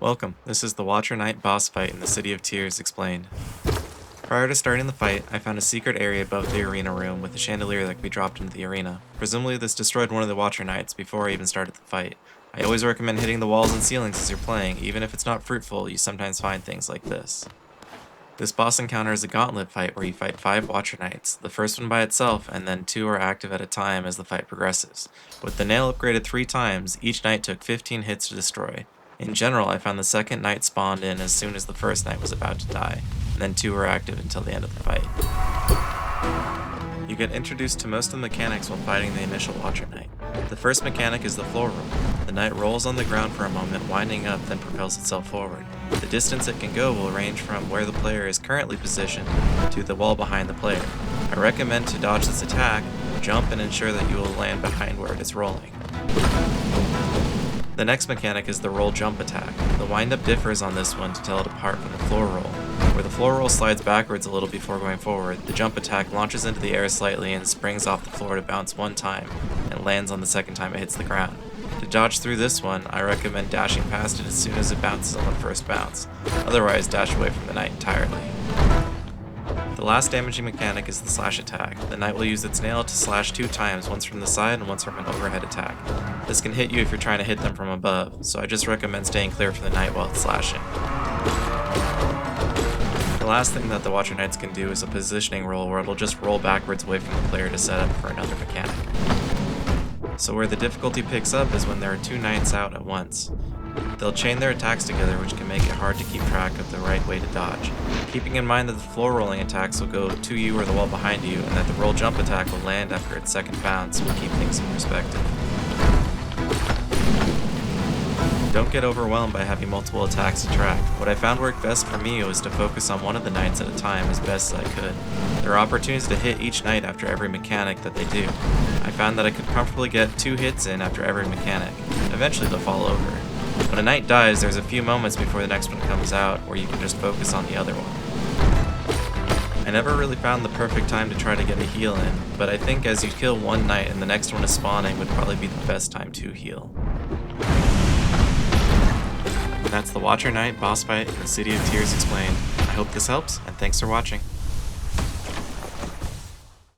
Welcome, this is the Watcher Knight boss fight in the City of Tears explained. Prior to starting the fight, I found a secret area above the arena room with a chandelier that could be dropped into the arena. Presumably this destroyed one of the Watcher Knights before I even started the fight. I always recommend hitting the walls and ceilings as you're playing, even if it's not fruitful, you sometimes find things like this. This boss encounter is a gauntlet fight where you fight 5 Watcher Knights, the first one by itself, and then 2 are active at a time as the fight progresses. With the nail upgraded 3 times, each knight took 15 hits to destroy. In general, I found the second knight spawned in as soon as the first knight was about to die, and then 2 were active until the end of the fight. You get introduced to most of the mechanics while fighting the initial Watcher Knight. The first mechanic is the floor roll. The knight rolls on the ground for a moment, winding up, then propels itself forward. The distance it can go will range from where the player is currently positioned to the wall behind the player. I recommend to dodge this attack, jump and ensure that you will land behind where it is rolling. The next mechanic is the roll jump attack. The windup differs on this one to tell it apart from the floor roll. Where the floor roll slides backwards a little before going forward, the jump attack launches into the air slightly and springs off the floor to bounce one time, and lands on the second time it hits the ground. To dodge through this one, I recommend dashing past it as soon as it bounces on the first bounce. Otherwise, dash away from the knight entirely. The last damaging mechanic is the slash attack. The knight will use its nail to slash 2 times, once from the side and once from an overhead attack. This can hit you if you're trying to hit them from above, so I just recommend staying clear from the knight while it's slashing. The last thing that the Watcher Knights can do is a positioning roll where it'll just roll backwards away from the player to set up for another mechanic. So where the difficulty picks up is when there are 2 knights out at once. They'll chain their attacks together, which can make it hard to keep track of the right way to dodge. Keeping in mind that the floor rolling attacks will go to you or the wall behind you, and that the roll jump attack will land after its second bounce will keep things in perspective. Don't get overwhelmed by having multiple attacks to track. What I found worked best for me was to focus on one of the knights at a time as best as I could. There are opportunities to hit each knight after every mechanic that they do. I found that I could comfortably get 2 hits in after every mechanic. Eventually they'll fall over. When a knight dies, there's a few moments before the next one comes out where you can just focus on the other one. I never really found the perfect time to try to get a heal in, but I think as you kill one knight and the next one is spawning would probably be the best time to heal. And that's the Watcher Knight boss fight in the City of Tears explained. I hope this helps, and thanks for watching.